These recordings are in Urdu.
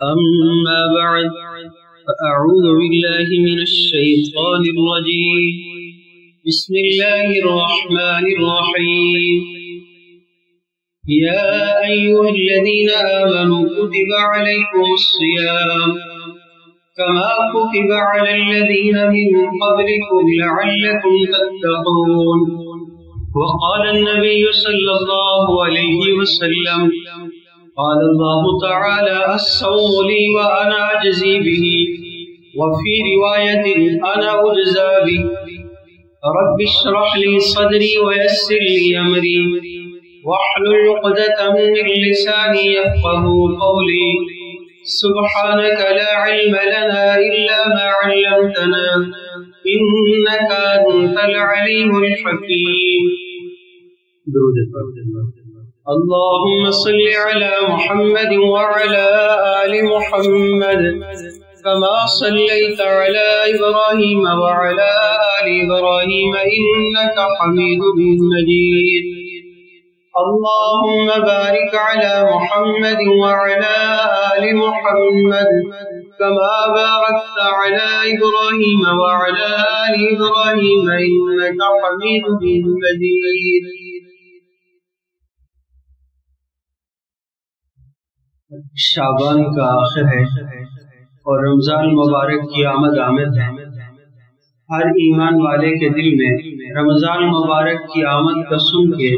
أما بعد فأعوذ بالله من الشيطان الرجيم بسم الله الرحمن الرحيم يا أيها الذين آمنوا كتب عليكم الصيام كما كتب على الذين من قبلكم لعلكم تتقون وقال النبي صلى الله عليه وسلم قال الله تعالى الصوم لي وأنا أجزي به وفي رواية أنا أجزى به رب اشرح لي صدري ويسر لي أمري واحلل عقدة من لساني يفقهوا قولي سبحانك لا علم لنا إلا ما علمتنا إنك أنت العليم الحكيم. اللهم صل على محمد وعلى آل محمد كما صليت على إبراهيم وعلى آل إبراهيم إنك حميد مجيد. اللهم بارك على محمد وعلى آل محمد كما باركت على إبراهيم وعلى آل إبراهيم إنك حميد مجيد. شعبان کا آخر ہے اور رمضان مبارک کی آمد ہے. ہر ایمان والے کے دل میں رمضان مبارک کی آمد کا سن کے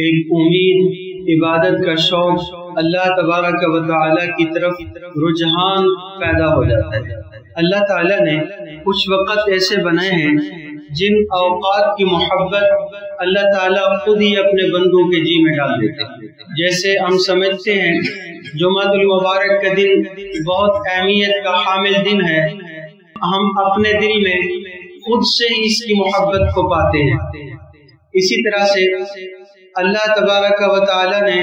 ایک امید، عبادت کا شوق، اللہ تبارک و تعالی کی طرف رجحان پیدا ہو جاتا ہے. اللہ تعالی نے کچھ وقت ایسے بنائے ہیں جن اوقات کی محبت اللہ تعالیٰ خود ہی اپنے بندوں کے جی میں ڈال دیتے ہیں. جیسے ہم سمجھتے ہیں جمعہ المبارک کا دن بہت اہمیت کا حامل دن ہے، ہم اپنے دل میں خود سے ہی اس کی محبت کو پاتے ہیں. اسی طرح سے اللہ تبارک و تعالی نے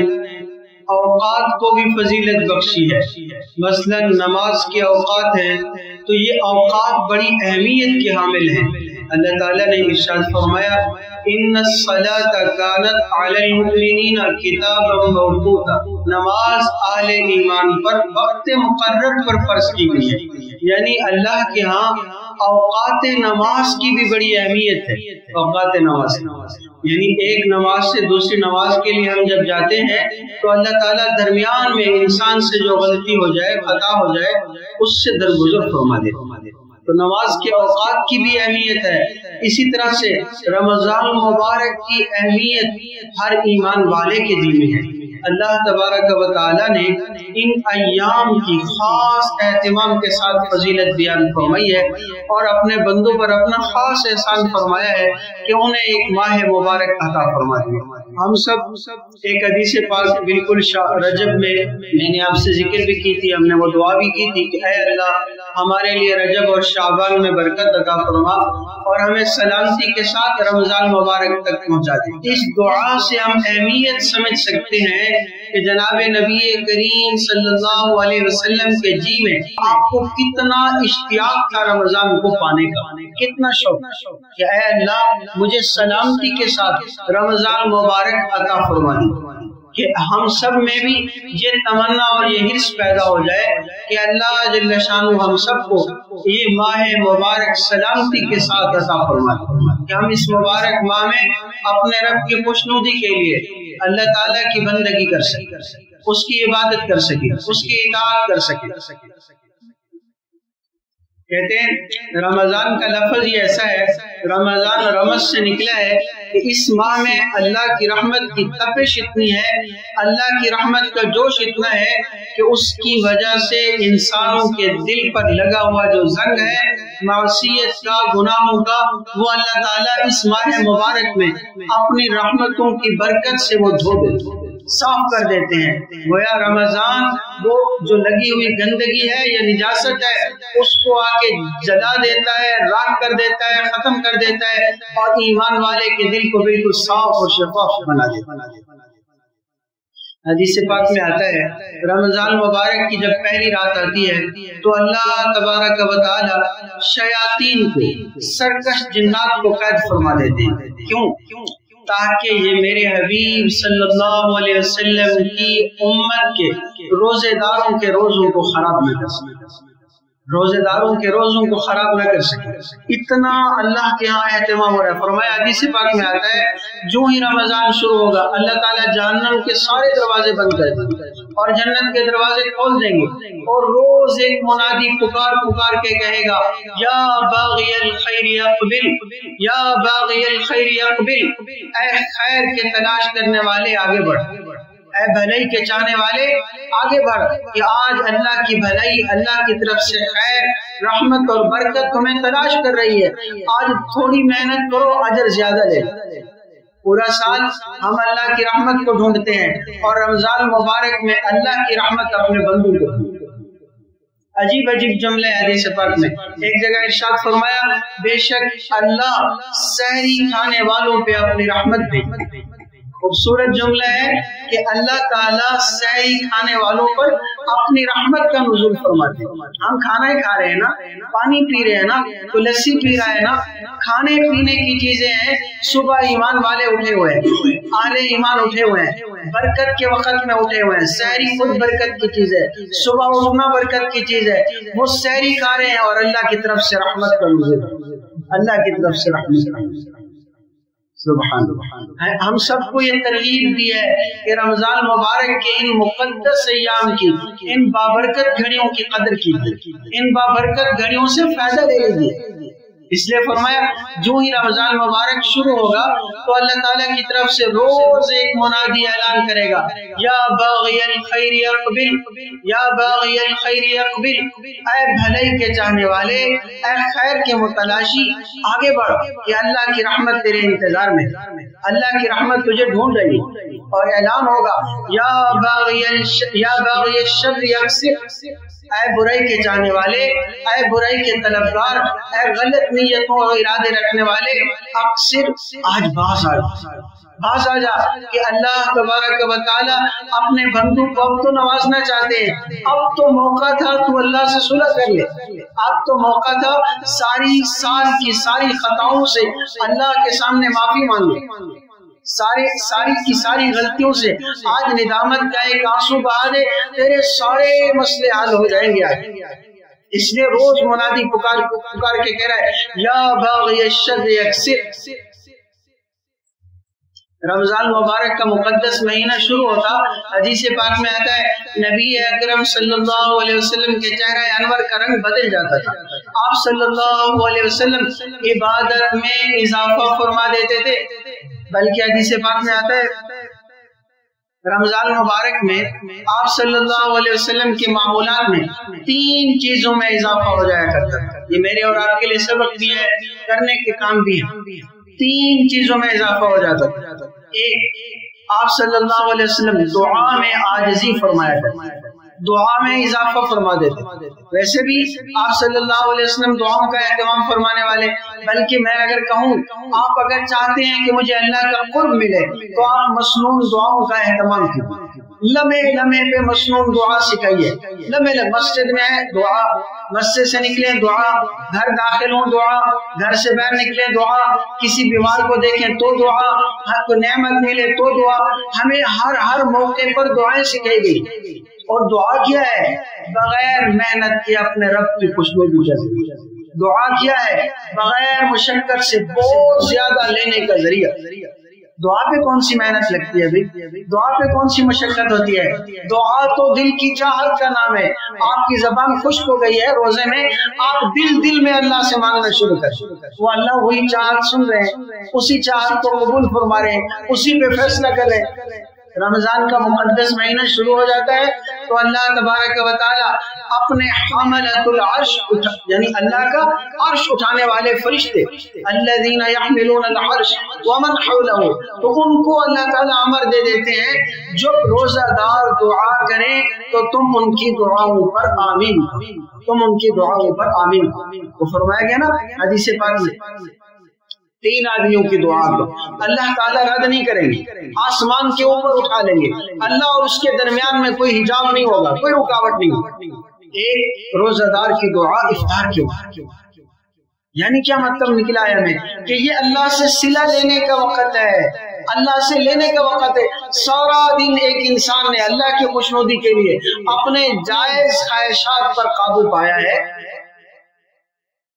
اوقات کو بھی فضیلت بخشی ہے. مثلا نماز کے اوقات ہیں تو یہ اوقات بڑی اہمیت کے حامل ہیں. اللہ تعالیٰ نے ارشاد فرمایا ان الصلاۃ کانت علی المؤمنین کتابا موقوتا، نماز اہل ایمان پر وقت مقرر پر فرض کی گئی ہے. یعنی اللہ کے ہاں اوقات نماز کی بھی بڑی اہمیت ہے. اوقات نماز یعنی ایک نماز سے دوسری نماز کے لیے ہم جب جاتے ہیں تو اللہ تعالیٰ درمیان میں انسان سے جو غلطی ہو جائے، خطا ہو جائے، اس سے درگزر فرما دے. تو نماز کے اوقات کی بھی اہمیت ہے. اسی طرح سے رمضان مبارک کی اہمیت ہر ایمان والے کے دل میں ہے. اللہ تبارک و تعالی نے ان ایام کی خاص اہتمام کے ساتھ فضیلت بیان فرمائی ہے اور اپنے بندوں پر اپنا خاص احسان فرمایا ہے کہ انہیں ایک ماہ مبارک عطا فرما دیا. ہم سب ایک حدیث پاک بالکل رجب میں نے آپ سے ذکر بھی کی تھی، ہم نے وہ دعا بھی کی تھی کہ اے اللہ ہمارے لیے رجب اور شعبان میں برکت عطا فرما اور ہمیں سلامتی کے ساتھ رمضان مبارک تک پہنچا دے. اس دعا سے ہم اہمیت سمجھ سکتے ہیں کہ جناب نبی کریم صلی اللہ علیہ وسلم کے جی میں آپ کو کتنا اشتیاق تھا رمضان کو پانے کا، کتنا شوق کہ اے اللہ مجھے سلامتی کے ساتھ رمضان مبارک عطا فرما دے. کہ ہم سب میں بھی یہ تمنا اور یہ حرص پیدا ہو جائے کہ اللہ جل شانہ ہم سب کو یہ ماہ مبارک سلامتی کے ساتھ عطا فرما دے، کہ ہم اس مبارک ماہ میں اپنے رب کی خوشنودی کے لیے اللہ تعالیٰ کی بندگی کر سکیں، اس کی عبادت کر سکیں، اس کی اطاعت کر سکیں. کہتے ہیں رمضان کا لفظ یہ ایسا ہے، رمضان رمض سے نکلا ہے کہ اس ماہ میں اللہ کی رحمت کی تپش اتنی ہے، اللہ کی رحمت کا جوش اتنا ہے کہ اس کی وجہ سے انسانوں کے دل پر لگا ہوا جو زنگ ہے معصیت کا، گناہوں کا، وہ اللہ تعالیٰ اس ماہ مبارک میں اپنی رحمتوں کی برکت سے وہ دھو دیتے ہیں، صاف کر دیتے ہیں. گویا رمضان وہ جو لگی ہوئی گندگی ہے یا نجاست ہے اس کو آ کے جلا دیتا ہے، راکھ کر دیتا ہے، ختم کر دیتا ہے اور ایمان والے کے دل کو بالکل صاف اور شفاف بنا دیتا ہے. حدیث پاک میں آتا ہے رمضان مبارک کی جب پہلی رات آتی ہے تو اللہ تبارک و تعالی شیاطین کو، سرکش جنات کو قید فرما دیتے ہیں. کیوں؟ تاکہ یہ میرے حبیب صلی اللہ علیہ وسلم کی امت کے روزے داروں کے روزوں کو خراب نہ کر سکے، روزے داروں کے روزوں کو خراب نہ کر سکے۔ اتنا اللہ کے ہاں اہتمام ہو رہا ہے۔ فرمایا حدیث پاک میں آتا ہے جو ہی رمضان شروع ہوگا اللہ تعالیٰ جہنم کے سارے دروازے بند کر دیں گے اور جنت کے دروازے کھول دیں گے، اور روز ایک منادی پکار پکار کے کہے گا یا باغی الخیر اقبل، یا باغی الخیر اقبل، اے خیر کے تلاش کرنے والے آگے بڑھ، اے بھلائی کے چاہنے والے آگے بڑھ، کہ آج اللہ کی بھلائی، اللہ کی طرف سے خیر، رحمت اور برکت تمہیں تلاش کر رہی ہے۔ آج تھوڑی محنت کرو، اجر زیادہ لے۔ پورا سال ہم اللہ کی رحمت کو ڈھونڈتے ہیں اور رمضان مبارک میں اللہ کی رحمت اپنے بندوں کو ڈھونڈتے ہیں۔ عجیب عجیب جملے حدیث پاک میں، ایک جگہ ارشاد فرمایا بے شک اللہ سحری کھانے والوں پہ اپنی رحمت بھیجتے ہیں۔ خوبصورت جملہ ہے کہ اللہ تعالیٰ سحری کھانے والوں پر اپنی رحمت کا نزول فرماتے ہیں۔ ہم کھانا ہی کھا رہے ہیں نا، پانی پی رہے ہیں نا، کوئی لسی پی رہا ہے نا، کھانے پینے کی چیزیں ہیں۔ صبح ایمان والے اٹھے ہوئے ہیں، اہل ایمان اٹھے ہوئے ہیں، برکت کے وقت میں اٹھے ہوئے ہیں۔ سحری خود برکت کی چیز ہے، صبح اٹھنا برکت کی چیز ہے۔ وہ سحری کھا رہے ہیں اور اللہ کی طرف سے رحمت کا نزول، اللہ کی طرف سے رحمت۔ سبحان اللہ۔ ہم سب کو یہ ترغیب دی ہے کہ رمضان مبارک کے ان مقدس ایام کی، ان بابرکت گھڑیوں کی قدر کیجیے، ان بابرکت گھڑیوں سے فائدہ لے لیجیے۔ اس لیے فرمایا جو ہی رمضان مبارک شروع ہوگا تو اللہ تعالیٰ کی طرف سے روز ایک منادی اعلان کرے گا یا باغی الخیر اقبل، یا باغی الخیر اقبل، اے بھلائی کے چاہنے والے، اے خیر کے متلاشی آگے بڑھ، کہ اللہ کی رحمت تیرے انتظار میں، اللہ کی رحمت تجھے ڈھونڈ رہی۔ اور اعلان ہوگا یا باغی الشر یکسر، اے برائی کے چاہنے والے، اے برائی کے طلبگار، اے غلط نیتوں اور ارادے رکھنے والے، اکثر آج باز آ جا کہ اللہ تبارک و تعالی اپنے بندوں کو اب تو نوازنا چاہتے ہیں۔ اب تو موقع تھا تو اللہ سے صلح کر لے، اب تو موقع تھا ساری سال کی ساری خطاؤں سے اللہ کے سامنے معافی مانگ لے، ساری کی ساری غلطیوں سے آج ندامت کا ایک آنسو بہا دے، تیرے سارے مسئلے حل ہو جائیں گے آج۔ اس لیے روز منادی پکار کے کہہ رہا ہے یا باغی الشر یکسر۔ رمضان مبارک کا مقدس مہینہ شروع ہوتا، حدیث پاک میں آتا ہے نبی اکرم صلی اللہ علیہ وسلم کے چہرہ انور کا رنگ بدل جاتا تھا۔ آپ صلی اللہ علیہ وسلم عبادت میں اضافہ فرما دیتے تھے، بلکہ حدیث پاک میں آتا ہے رمضان مبارک میں آپ صلی اللہ علیہ وسلم کے معمولات میں 3 چیزوں میں اضافہ ہو جایا کرتا ہے۔ یہ میرے اور آپ کے لیے سبق بھی ہے، کرنے کے کام بھی ہے۔ 3 چیزوں میں اضافہ ہو جاتا ہے۔ ایک، آپ صلی اللہ علیہ وسلم دعا میں عاجزی فرمایا کرتے ہیں، دعا میں اضافہ فرما دیتے۔ ویسے بھی آپ صلی اللہ علیہ وسلم دعاؤں کا اہتمام فرمانے والے، بلکہ میں اگر کہوں آپ اگر چاہتے ہیں کہ مجھے اللہ کا قرب ملے تو آپ مسنون دعاؤں کا اہتمام کیجیے، لمحے لمحے پہ مسنون دعا سکھائیے۔ لمحے مسجد میں ہے دعا، مسجد سے نکلیں دعا، گھر داخل ہوں دعا، گھر سے باہر نکلیں دعا، کسی بیمار کو دیکھیں تو دعا، کو نعمت ملے تو دعا۔ ہمیں ہر موقع پر دعائیں سکھائی گئی، اور دعا کیا ہے؟ بغیر محنت کے اپنے رب کی خوشبو بجھانا۔ دعا کیا ہے؟ بغیر مشقت سے بہت زیادہ لینے کا ذریعہ۔ دعا پہ کون سی محنت لگتی ہے بھائی؟ دعا پہ کون سی مشقت ہوتی ہے؟ دعا تو دل کی چاہت کا نام ہے۔ آپ کی زبان خشک ہو گئی ہے روزے میں، آپ دل میں اللہ سے مانگنا شروع کریں، وہ اللہ وہی چاہت سن رہے ہیں، اسی چاہت کو قبول فرما رہے ہیں، اسی پہ فیصلہ کر رہے ہیں۔ رمضان کا مقدس مہینہ شروع ہو جاتا ہے تو اللہ تبارک و تعالی اپنے حملۃ العرش یعنی اللہ کا عرش اٹھانے والے فرشتے، الذین یحملون العرش ومن حولہ، تو ان کو اللہ تعالی امر دے دیتے ہیں جو روزہ دار دعا کریں تو تم ان کی دعاؤں پر آمین، تم ان کی دعاؤں پر آمین۔ وہ فرمایا گیا نا حدیث پاک میں 3 آدمیوں کی دعا کو اللہ تعالیٰ رد نہیں کریں گے، آسمان کے اوپر اٹھا لیں گے، اللہ اور اس کے درمیان میں کوئی حجاب نہیں ہوگا، کوئی رکاوٹ نہیں ہوگی۔ ایک روزہ دار کی دعا افطار کے وقت، یعنی کیا مطلب نکلا ہے ہمیں کہ یہ اللہ سے صلہ لینے کا وقت ہے، اللہ سے لینے کا وقت ہے. سارا دن ایک انسان نے اللہ کی خوشنودی کے لیے اپنے جائز خواہشات پر قابو پایا ہے،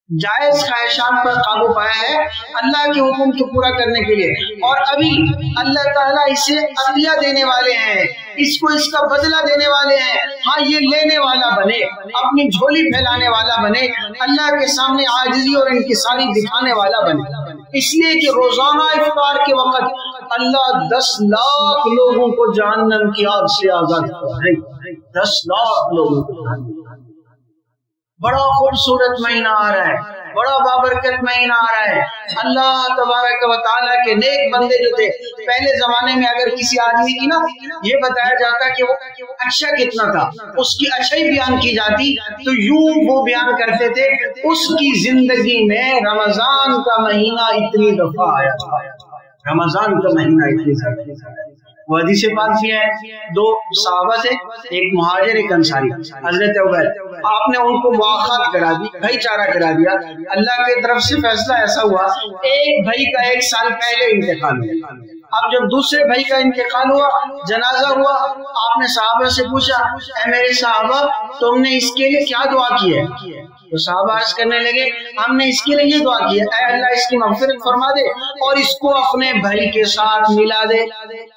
جائز خواہشات پر قابو پایا ہے اللہ کے حکم کو پورا کرنے کے لیے، اور ابھی اللہ تعالیٰ اسے عطیہ دینے والے ہیں، اس کو اس کا بدلہ دینے والے ہیں. ہاں یہ لینے والا بنے، اپنی جھولی پھیلانے والا بنے، اللہ کے سامنے عاجزی اور انکساری دکھانے والا بنے. اس لیے کہ روزانہ افطار کے وقت اللہ 10 لاکھ لوگوں کو جہنم کی آگ سے آزاد کر رہے ہیں. 10 لاکھ لوگوں کو. بڑا خوبصورت مہینہ آ رہا ہے، بڑا بابرکت مہینہ آ رہا ہے. اللہ تبارک و تعالیٰ کے نیک بندے جو تھے پہلے زمانے میں، اگر کسی آدمی کی نا یہ بتایا جاتا کہ وہ اچھا کتنا تھا، اس کی اچھائی بیان کی جاتی تو یوں وہ بیان کرتے تھے اس کی زندگی میں رمضان کا مہینہ اتنی دفعہ آیا، رمضان کا مہینہ اتنی دفعہ. وہ حدیث پاک بھی ہے، 2 صحابہ تھے، ایک مہاجر ایک انصاری. حضرت عبید آپ نے ان کو مواخات کرا دی، بھائی چارہ کرا دیا. اللہ کی طرف سے فیصلہ ایسا ہوا ایک بھائی کا 1 سال پہلے انتقال ہوا. اب جب دوسرے بھائی کا انتقال ہوا، جنازہ ہوا، آپ نے صحابہ سے پوچھا اے میرے صحابہ تم نے اس کے لیے کیا دعا کی ہے؟ تو صحابہ عرض کرنے لگے ہم نے اس کے لیے یہ دعا کی ہے اے اللہ اس کی مغفرت فرما دے اور اس کو اپنے بھائی کے ساتھ ملا دے،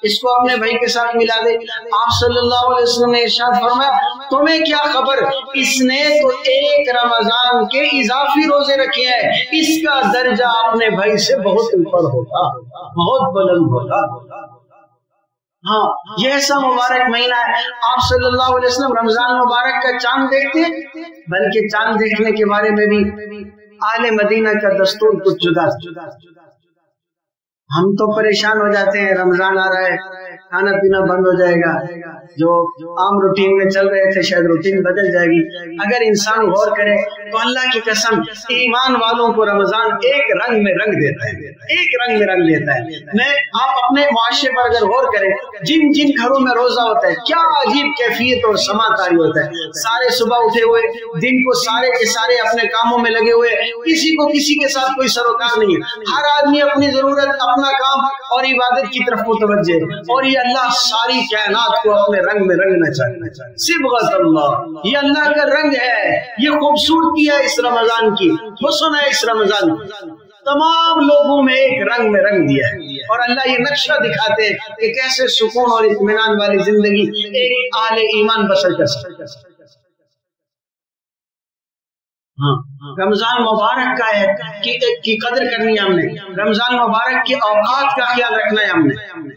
اس کو اپنے بھائی کے ساتھ ملا دے. آپ صلی اللہ علیہ وسلم نے ارشاد فرمایا تمہیں کیا خبر، اس نے تو 1 رمضان کے اضافی روزے رکھے ہیں، اس کا درجہ اپنے بھائی سے بہت اوپر ہوگا، بہت بلند ہوگا. ہاں یہ ایسا مبارک مہینہ ہے. آپ صلی اللہ علیہ وسلم رمضان مبارک کا چاند دیکھتے ہیں، بلکہ چاند دیکھنے کے بارے میں بھی آل مدینہ کا دستور کچھ جدا. ہم تو پریشان ہو جاتے ہیں رمضان آ رہا ہے کھانا پینا بند ہو جائے گا، جو عام روٹین میں چل رہے تھے شاید روٹین بدل جائے گی. اگر انسان غور کرے تو اللہ کی قسم ایمان والوں کو رمضان ایک رنگ میں رنگ دیتا ہے، ایک رنگ میں رنگ دیتا ہے. میں آپ اپنے معاشرے پر اگر غور کریں جن جن گھروں میں روزہ ہوتا ہے کیا عجیب کیفیت اور سما تاری ہوتا ہے. سارے صبح اٹھے ہوئے دن کو سارے کے سارے اپنے کاموں میں لگے ہوئے، کسی کو کسی کے ساتھ کوئی سروکار نہیں ہے، ہر آدمی اپنی ضرورت اپنا کام اور عبادت کی طرف متوجہ، اور یہ اللہ ساری کائنات کو اپنے رنگ میں رنگنا چاہیے. صبغۃ اللہ، یہ اللہ کا رنگ ہے، یہ خوبصورتی ہے اس رمضان کی، حسن ہے اس رمضان کی. تمام لوگوں میں ایک رنگ میں رنگ دیا ہے، اور اللہ یہ نقشہ دکھاتے ہیں کہ کیسے سکون اور اطمینان والی زندگی ایک اہل ایمان بسر کر سکتے. ہاں رمضان مبارک کا ہے کی قدر کرنی ہے ہم نے، رمضان مبارک کے اوقات کا خیال رکھنا ہے ہم نے.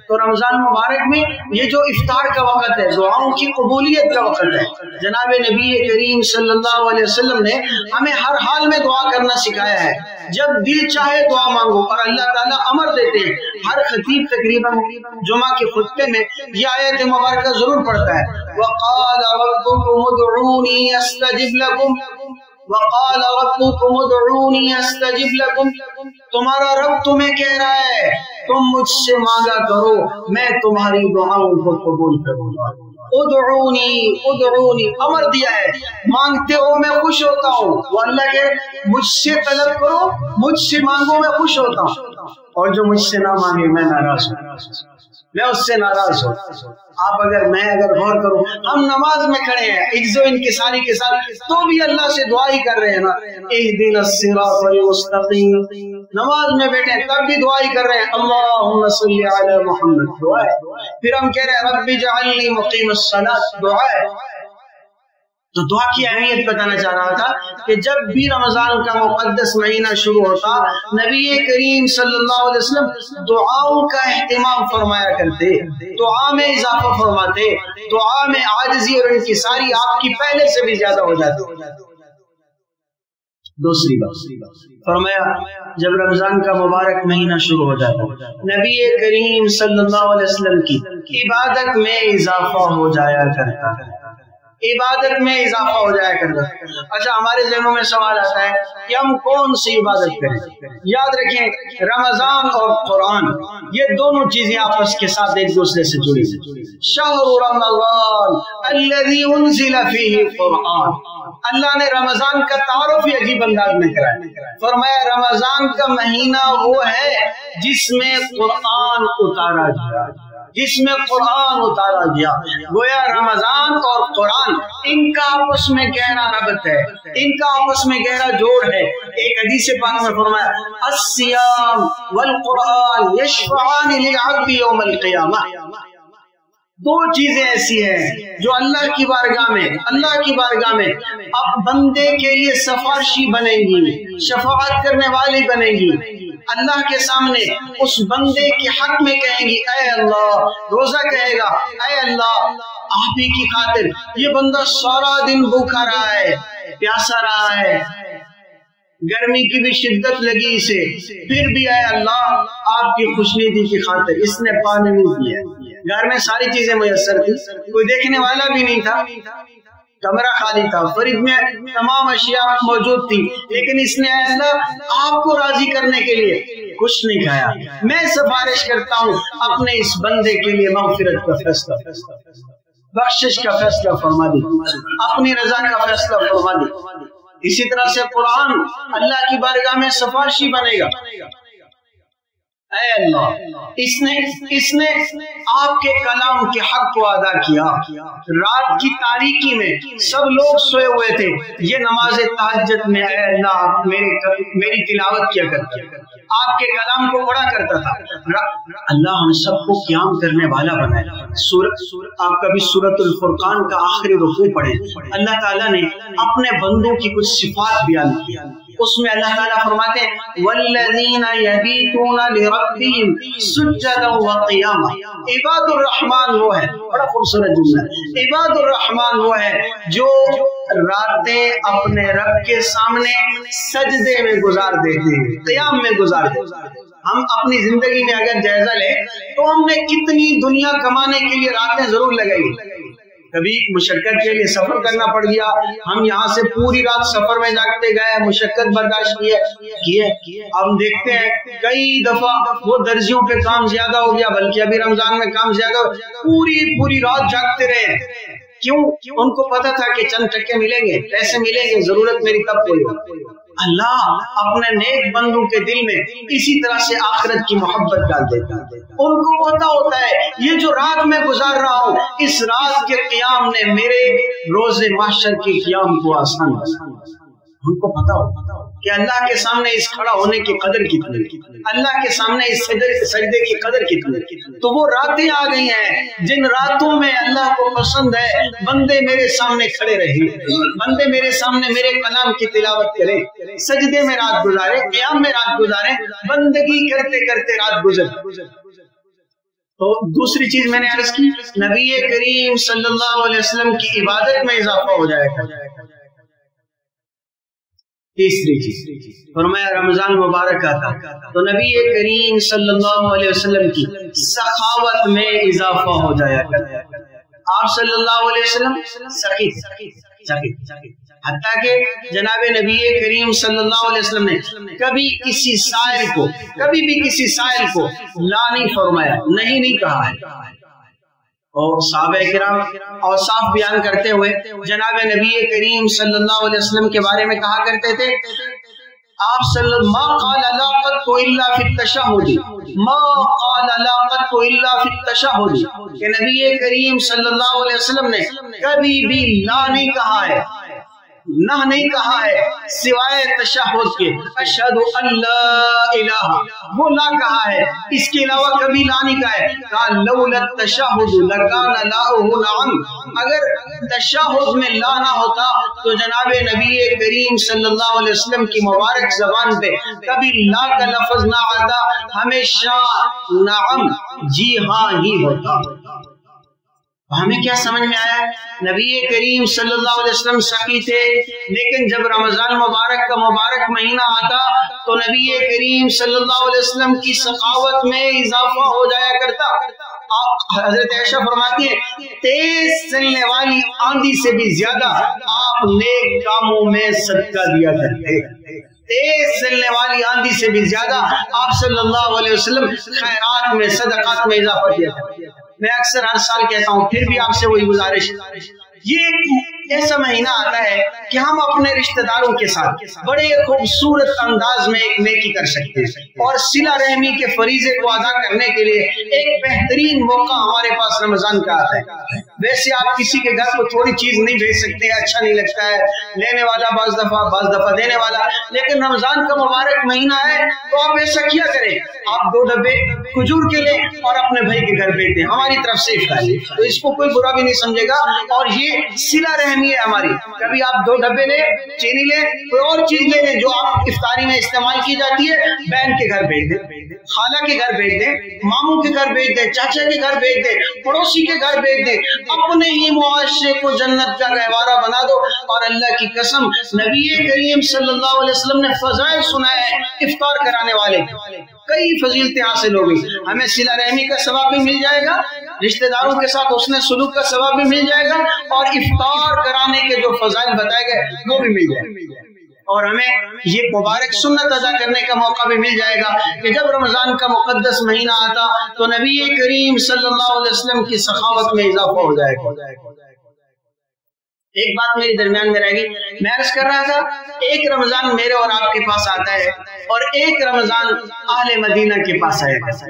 تو رمضان مبارک میں یہ جو افطار کا وقت ہے دعاؤں کی قبولیت کا وقت ہے. جناب نبی کریم صلی اللہ علیہ وسلم نے ہمیں ہر حال میں دعا کرنا سکھایا ہے. جب دل چاہے دعا مانگو، اور اللہ تعالیٰ امر دیتے ہیں. ہر خطیب تقریباً جمعہ کے خطبے میں یہ آیت مبارکہ ضرور پڑھتا ہے وَقَالَ رَبُّكُمُ ادْعُونِي أَسْتَجِبْ لَكُمْ وَقَالَ رَبُّكُمُ ادْعُونِي أَسْتَجِبْ لَكُمْ. تمہارا رب تمہیں کہہ رہا ہے تم مجھ سے مانگا کرو میں تمہاری دعاؤں کو قبول کروں گا. ادعونی ادعونی امر دیا ہے، مانگتے ہو میں خوش ہوتا ہوں. وہ اللہ کہ مجھ سے طلب کرو، مجھ سے مانگو میں خوش ہوتا ہوں، اور جو مجھ سے نہ مانگے میں ناراض ہوں، میں اس سے ناراض ہوں. آپ اگر غور کروں ہم نماز میں کھڑے ہیں عجز و انکساری کے ساتھ تو بھی اللہ سے دعا ہی کر رہے ہیں نا، اہدنا الصراط المستقیم. نماز میں بیٹھے ہیں تب بھی دعا ہی کر رہے ہیں اللہم صلی علی محمد، دعا ہے. پھر ہم کہہ رہے ہیں رب اجعلنی مقیم الصلاۃ، دعا ہے. تو دعا کی اہمیت بتانا چاہ رہا تھا کہ جب بھی رمضان کا مقدس مہینہ شروع ہوتا نبی کریم صلی اللہ علیہ وسلم دعاؤں کا اہتمام فرمایا کرتے، دعا میں اضافہ فرماتے، دعا میں عاجزی اور انکساری آپ کی پہلے سے بھی زیادہ ہو جاتی. دوسری بات فرمایا جب رمضان کا مبارک مہینہ شروع ہو جاتا نبی کریم صلی اللہ علیہ وسلم کی عبادت میں اضافہ ہو جایا کرتا. عبادت میں اضافہ ہو جایا کرتا ہے۔ اچھا ہمارے ذہنوں میں سوال آتا ہے کہ ہم کون سی عبادت کریں؟ یاد رکھیں رمضان اور قرآن یہ دونوں چیزیں آپس کے ساتھ ایک دوسرے سے جڑی ہیں۔ شہر رمضان الذی انزل فیہ القرآن، اللہ نے رمضان کا تعارف ہی عجیب انداز میں کرایا، فرمایا رمضان کا مہینہ وہ ہے جس میں قرآن اتارا گیا، جس میں قرآن اتارا گیا۔ گویا رمضان اور قرآن ان کا آپس میں گہرا ربط ہے، ان کا آپس میں گہرا جوڑ ہے۔ ایک حدیث پاک میں فرمایا الصیام والقرآن یشفعان للعبد یوم القیامہ، دو چیزیں ایسی ہیں جو اللہ کی بارگاہ میں اب بندے کے لیے سفارشی بنیں گی، شفاعت کرنے والی بنیں گی۔ اللہ کے سامنے اس بندے کے حق میں کہیں گی اے اللہ، روزہ کہے گا اے اللہ آپ ہی کی خاطر یہ بندہ سارا دن بھوکا رہا ہے، پیاسا رہا ہے، گرمی کی بھی شدت لگی اسے، پھر بھی اے اللہ آپ کی خوشنودی کی خاطر اس نے پانی نہیں دیا۔ گھر میں ساری چیزیں میسر تھی، کوئی دیکھنے والا بھی نہیں تھا، کمرہ خالی تھا، فریج میں تمام اشیاء موجود تھی، لیکن اس نے اللہ آپ کو راضی کرنے کے لیے کچھ نہیں کھایا۔ میں سفارش کرتا ہوں اپنے اس بندے کے لیے مغفرت کا فیصلہ، بخشش کا فیصلہ فرما دی، اپنی رضا کا فیصلہ فرما دی۔ اسی طرح سے قرآن اللہ کی بارگاہ میں سفارشی بنے گا، اے اللہ اس نے آپ کے کلام کے حق کو ادا کیا۔ رات کی تاریکی میں سب لوگ سوئے ہوئے تھے، یہ نماز تہجد میں اے اللہ میری تلاوت کیا کرتا، آپ کے کلام کو پڑھا کرتا تھا۔ اللہ ہم سب کو قیام کرنے والا بنائے۔ آپ کبھی سورۃ الفرقان کا آخری رکوع پڑھیں، اللہ تعالیٰ نے اپنے بندوں کی کچھ صفات بیان کی، اس میں اللہ تعالیٰ فرماتے ہیں والذین یبیتون لربہم سجدا وقیاما، عباد الرحمن وہ ہے، بڑا خوبصورت جملہ، عباد الرحمن وہ ہے جو راتیں اپنے رب کے سامنے سجدے میں گزار دیتے ہیں، قیام میں گزار دیتے ہیں۔ ہم اپنی زندگی میں اگر جائزہ لیں تو ہم نے کتنی دنیا کمانے کے لیے راتیں ضرور لگائی، کبھی مشقت کے لیے سفر کرنا پڑ گیا، ہم یہاں سے پوری رات سفر میں جاگتے گئے، مشقت برداشت کیے۔ ہم دیکھتے ہیں کئی دفعہ وہ درزیوں پہ کام زیادہ ہو گیا، بلکہ ابھی رمضان میں کام زیادہ ہو، پوری رات جاگتے رہے۔ کیوں؟ ان کو پتا تھا کہ چند ٹکے ملیں گے، پیسے ملیں گے، ضرورت میری تب پوری۔ اللہ اپنے نیک بندوں کے دل میں اسی طرح سے آخرت کی محبت ڈال دیتا ہے، ان کو پتا ہوتا ہے یہ جو رات میں گزار رہا ہوں، اس رات کے قیام نے میرے روز محشر کے قیام کو آسان بنا۔ ان کو پتا ہوتا کہ اللہ کے سامنے اس کھڑا ہونے کی قدر کتنی، اللہ کے سامنے اس سجدے کی قدر کتنی۔ تو وہ راتیں آ گئی ہیں جن راتوں میں اللہ کو پسند ہے بندے میرے سامنے کھڑے رہے، بندے میرے سامنے میرے کلام کی تلاوت کریں، سجدے میں رات گزارے، قیام میں رات گزارے، بندگی کرتے کرتے رات گزر۔ تو دوسری چیز میں نے عرض کی، نبی کریم صلی اللہ علیہ وسلم کی عبادت میں اضافہ ہو جائے گا۔ تیسری چیز فرمایا رمضان مبارک آتا تو نبی کریم صلی اللہ علیہ وسلم کی سخاوت میں اضافہ ہو جایا کرتا۔ آپ صلی اللہ علیہ وسلم سخی، حتیٰ کہ جناب نبی کریم صلی اللہ علیہ وسلم نے کبھی کسی سائل کو لا نہیں فرمایا، نہیں کہا ہے۔ اور صحابہ کرام اوصاف بیان کرتے ہوئے جناب نبی کریم صلی اللہ علیہ وسلم کے بارے میں کہا کرتے تھے، آپ صلی اللہ ما قال لا قط الا فی التشہد، ما قال لا قط الا فی التشہد، کہ نبی کریم صلی اللہ علیہ وسلم نے کبھی بھی لا نہیں کہا ہے، نہ نہیں کہا ہے سوائے تشہد کے، اشہد ان لا الہ، وہ لا کہا ہے، اس کے علاوہ کبھی لا نہیں کہا ہے۔ کہا لولا التشہد لکان لاؤہ نعم، اگر تشہد میں لا نہ ہوتا تو جناب نبی کریم صلی اللہ علیہ وسلم کی مبارک زبان پہ کبھی لا کا لفظ نہ آتا، ہمیشہ نعم، جی ہاں ہی ہوتا۔ ہمیں کیا سمجھ میں آیا؟ نبی کریم صلی اللہ علیہ وسلم سخی تھے، لیکن جب رمضان مبارک کا مبارک مہینہ آتا تو نبی کریم صلی اللہ علیہ وسلم کی سخاوت میں اضافہ ہو جایا کرتا۔ آپ حضرت عائشہ فرماتی ہیں تیز چلنے والی آندھی سے بھی زیادہ آپ نیک کاموں میں صدقہ دیا کرتے، تیز چلنے والی آندھی سے بھی زیادہ آپ صلی اللہ علیہ وسلم خیرات میں صدقات میں اضافہ کیا کرتے۔ میں اکثر ہر سال کہتا ہوں، پھر بھی آپ سے وہی گزارش، یہ ایک ایسا مہینہ آتا ہے کہ ہم اپنے رشتہ داروں کے ساتھ بڑے خوبصورت انداز میں ایک نیکی کر سکتے ہیں، اور صلہ رحمی کے فریضے کو ادا کرنے کے لیے ایک بہترین موقع ہمارے پاس رمضان کا آتا ہے۔ ویسے آپ کسی کے گھر کو تھوڑی چیز نہیں بھیج سکتے، اچھا نہیں لگتا ہے، لینے والا بعض دفعہ دینے والا، لیکن رمضان کا مبارک مہینہ ہے تو آپ ایسا کیا کریں، آپ 2 ڈبے کھجور کے لیں اور اپنے بھائی کے گھر بھیج دیں، ہماری طرف سے افطاری، تو اس کو کوئی برا بھی نہیں سمجھے گا، اور یہ صلہ رحمی ہے ہماری۔ کبھی آپ 2 ڈبے لیں، چینی لیں، کوئی اور چیز لے لیں جو آپ افطاری میں استعمال کی جاتی ہے، بہن کے گھر بھیج دیں، خالہ کے گھر بھیج دیں، ماموں کے گھر بھیج دیں، چاچا کے گھر بھیج دیں، پڑوسی کے گھر بھیج دیں، اپنے ہی معاشرے کو جنت کا گہوارہ بنا دو۔ اور اللہ کی قسم نبی کریم صلی اللہ علیہ وسلم نے فضائل سنائے ہیں افطار کرانے والے، کئی فضیلتیں حاصل ہوگی، ہمیں صلہ رحمی کا ثواب بھی مل جائے گا، رشتہ داروں کے ساتھ حسن سلوک کا ثواب بھی مل جائے گا، اور افطار کرانے کے جو فضائل بتائے گئے وہ بھی مل جائے گا، اور ہمیں یہ مبارک سنت ادا کرنے کا موقع بھی مل جائے گا کہ جب رمضان کا مقدس مہینہ آتا تو نبی کریم صلی اللہ علیہ وسلم کی سخاوت میں اضافہ ہو جائے گا۔ ایک بات میری درمیان میں رہ گئی، میں عرض کر رہا تھا ایک رمضان میرے اور آپ کے پاس آتا ہے اور ایک رمضان اہل مدینہ کے پاس آیا تھا۔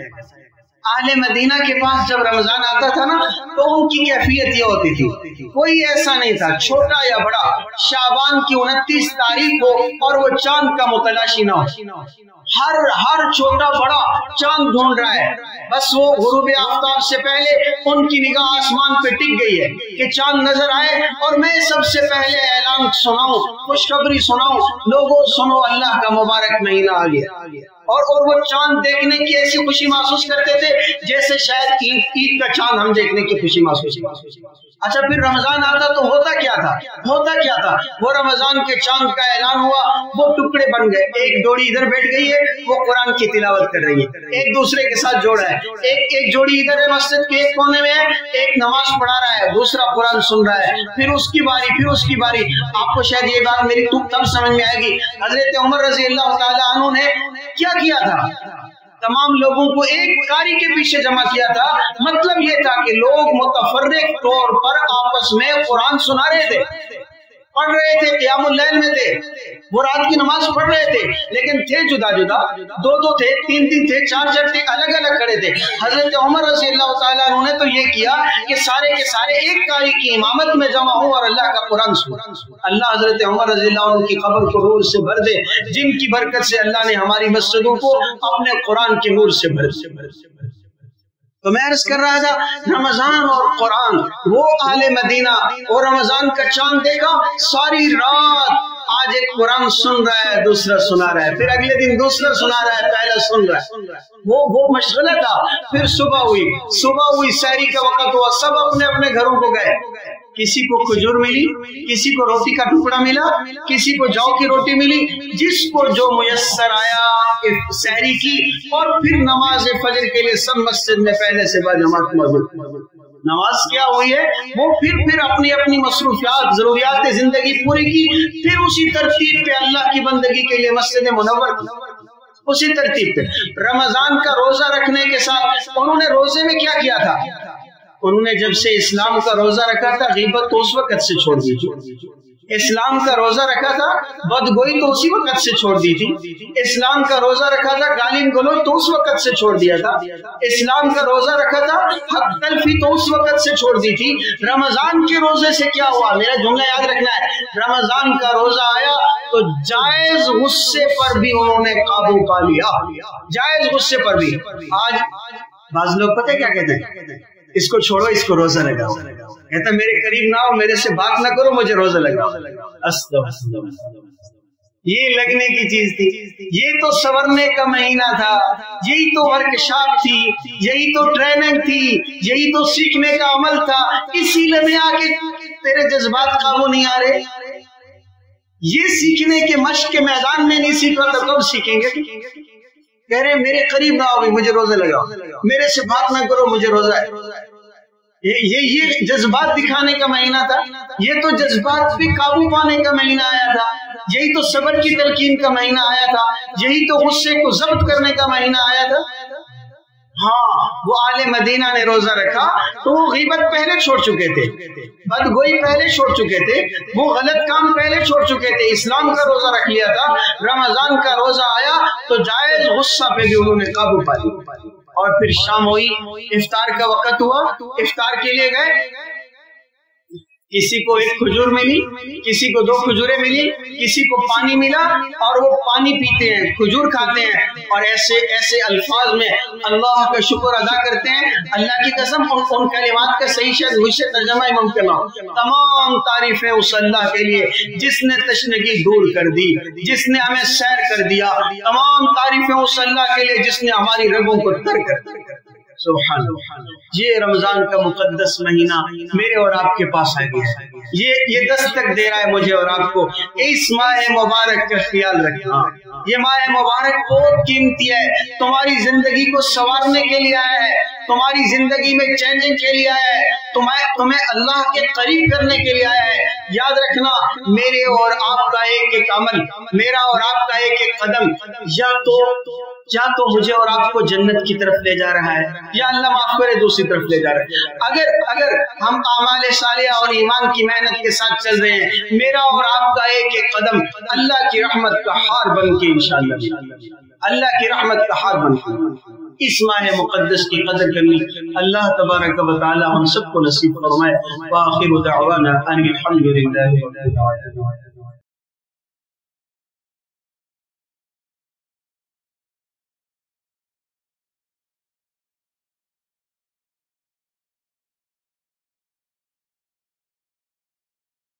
اہل مدینہ کے پاس جب رمضان آتا تھا نا تو ان کی کیفیت یہ ہوتی تھی، کوئی ایسا نہیں تھا چھوٹا یا بڑا شعبان کی 29 تاریخ کو اور وہ چاند کا متلاشی نہ ہو، ہر چھوٹا بڑا چاند ڈھونڈ رہا ہے، بس وہ غروب آفتاب سے پہلے ان کی نگاہ آسمان پہ ٹک گئی ہے کہ چاند نظر آئے اور میں سب سے پہلے اعلان سناؤں، خوشخبری سناؤں، لوگوں سنو اللہ کا مبارک مہینہ آ گیا۔ اور وہ چاند دیکھنے کی ایسی خوشی محسوس کرتے تھے جیسے شاید عید کا چاند ہم دیکھنے کی خوشی محسوس۔ اچھا پھر رمضان آتا تو ہوتا کیا تھا وہ رمضان کے چاند کا اعلان ہوا، وہ ٹکڑے بن گئے، ایک جوڑی ادھر بیٹھ گئی ہے وہ قرآن کی تلاوت کر رہی ہے، ایک دوسرے کے ساتھ جوڑا ہے، ایک جوڑی ادھر ہے مسجد کے ایک کونے میں ہے، ایک نماز پڑھا رہا ہے، دوسرا قرآن سن رہا ہے، پھر اس کی باری۔ آپ کو شاید یہ بات میری تب سمجھ میں آئے گی، حضرت عمر رضی اللہ تعالی عنہ نے کیا تھا، تمام لوگوں کو ایک قاری کے پیچھے جمع کیا تھا، مطلب یہ تھا کہ لوگ متفرق طور پر آپس میں قرآن سنا رہے تھے، پڑھ رہے تھے، قیام اللیل میں تھے، وہ رات کی نماز پڑھ رہے تھے، لیکن تھے جدا، 2 تھے، 3 تھے، 4 تھے، الگ کھڑے تھے۔ حضرت عمر رضی اللہ تعالیٰ عنہ نے تو یہ کیا کہ سارے کے سارے ایک قاری کی امامت میں جمع ہوں اور اللہ کا قرآن سنیں۔ اللہ حضرت عمر رضی اللہ عنہ کی قبر کو نور سے بھر دے، جن کی برکت سے اللہ نے ہماری مسجدوں کو اپنے قرآن کے نور سے بھر دے۔ تو میں عرض کر رہا تھا رمضان اور قرآن، وہ اہل مدینہ اور رمضان کا چاند دیکھا، ساری رات آج ایک قرآن سن رہا ہے، دوسرا سنا رہا ہے، پھر اگلے دن دوسرا سنا رہا ہے، پہلا سن رہا ہے، وہ مشغلہ تھا۔ پھر صبح ہوئی، سحری کا وقت ہوا، سب اپنے اپنے گھروں کو گئے، کسی کو کھجور ملی، کسی کو روٹی کا ٹکڑا ملا، کسی کو جو کی روٹی ملی، جس کو جو میسر آیا سحری کی، اور پھر نماز فجر کے لیے سب مسجد میں پہلے سے باجماعت موجود۔ نماز کیا ہوئی ہے، وہ پھر اپنی اپنی مصروفیات ضروریات زندگی پوری کی، پھر اسی ترتیب پہ اللہ کی بندگی کے لیے مسجد منور، اسی ترتیب پہ رمضان کا روزہ رکھنے کے ساتھ انہوں نے روزے میں کیا کیا تھا، انہوں نے جب سے اسلام کا روزہ رکھا تھا غیبت تو اس وقت سے چھوڑ دی تھی، اسلام کا روزہ رکھا تھا بدگوئی تو اسی وقت سے چھوڑ دی تھی، اسلام کا روزہ رکھا تھا گالی گلوچ تو اس وقت سے چھوڑ دیا تھا، اسلام کا روزہ رکھا تھا حق تلفی تو اس وقت سے چھوڑ دی تھی۔ رمضان کے روزے سے کیا ہوا، میرا جملہ یاد رکھنا ہے، رمضان کا روزہ آیا تو جائز غصے پر بھی انہوں نے قابو پا لیا، جائز غصے پر بھی۔ آج بعض لوگ پتہ کیا کہتے ہیں، اس کو چھوڑو، اس کو روزہ لگاؤ، کہتا میرے قریب نہ ہو، میرے سے بات نہ کرو، مجھے روزہ لگاؤ۔ یہ لگنے کی چیز تھی، یہ تو سورنے کا مہینہ تھا، یہی تو ورکشاپ تھی، یہی تو ٹریننگ تھی، یہی تو سیکھنے کا عمل تھا، اسی لمحے آ کے تیرے جذبات قابو نہیں آ رہے۔ یہ سیکھنے کے مشق کے میدان میں نہیں سیکھا تو کب سیکھیں گے؟ کہہ رہے میرے قریب نہ آؤ، مجھے روزہ لگاؤ، میرے سے بات نہ کرو، مجھے روزہ ہے۔ یہ جذبات دکھانے کا مہینہ تھا، یہ تو جذبات پہ قابو پانے کا مہینہ آیا تھا، یہی تو صبر کی تلقین کا مہینہ آیا تھا، یہی تو غصے کو ضبط کرنے کا مہینہ آیا تھا۔ ہاں وہ آل مدینہ نے روزہ رکھا تو وہ غیبت پہلے چھوڑ چکے تھے، بدگوئی پہلے چھوڑ چکے تھے، وہ غلط کام پہلے چھوڑ چکے تھے، اسلام کا روزہ رکھ لیا تھا۔ رمضان کا روزہ آیا تو جائز غصہ پہ بھی انہوں نے قابو پا لیا، اور پھر شام ہوئی، افطار کا وقت ہوا، افطار کے لیے گئے، کسی کو ایک کھجور ملی، کسی کو 2 کھجوریں ملی، کسی کو پانی ملا، اور وہ پانی پیتے ہیں، کھجور کھاتے ہیں، اور ایسے ایسے الفاظ میں اللہ کا شکر ادا کرتے ہیں۔ اللہ کی قسم ان کلمات کا صحیح شاید مجھ سے ترجمہ ہی ممکن ہو۔ تمام تعریفیں اس اللہ کے لیے جس نے تشنگی دور کر دی، جس نے ہمیں سیر کر دیا، تمام تعریفیں اس اللہ کے لیے جس نے ہماری رگوں کو تر کر دیا۔ سبحان اللہ، یہ رمضان کا مقدس مہینہ میرے اور آپ کے پاس آ گیا ہے، یہ دستک دے رہا ہے مجھے اور آپ کو، اس ماہ مبارک کا خیال رکھنا۔ یہ ماہ مبارک بہت قیمتی ہے، تمہاری زندگی کو سنوارنے کے لیے آیا ہے، تمہاری زندگی میں چینجنگ کے لیے آیا ہے، تمہیں اللہ کے قریب کرنے کے لیے آیا ہے۔ یاد رکھنا، میرے اور آپ کا ایک ایک عمل، میرا اور آپ کا ایک ایک قدم یا تو مجھے اور آپ کو جنت کی طرف لے جا رہا ہے، یا اللہ معاف کرے دوسری طرف لے جا رہا ہے۔ اگر ہم اعمال صالحہ اور ایمان کی محنت کے ساتھ چل رہے ہیں، میرا اور آپ کا ایک ایک قدم اللہ کی رحمت کا ہار بن کے انشاءاللہ، اللہ کی رحمت کا ہار بن کے اس ماہ مقدس کی قدر کرنی اللہ تبارک و تعالی ہم سب کو نصیب فرمائے۔ وآخر دعوانا ان الحمد للہ رب العالمین۔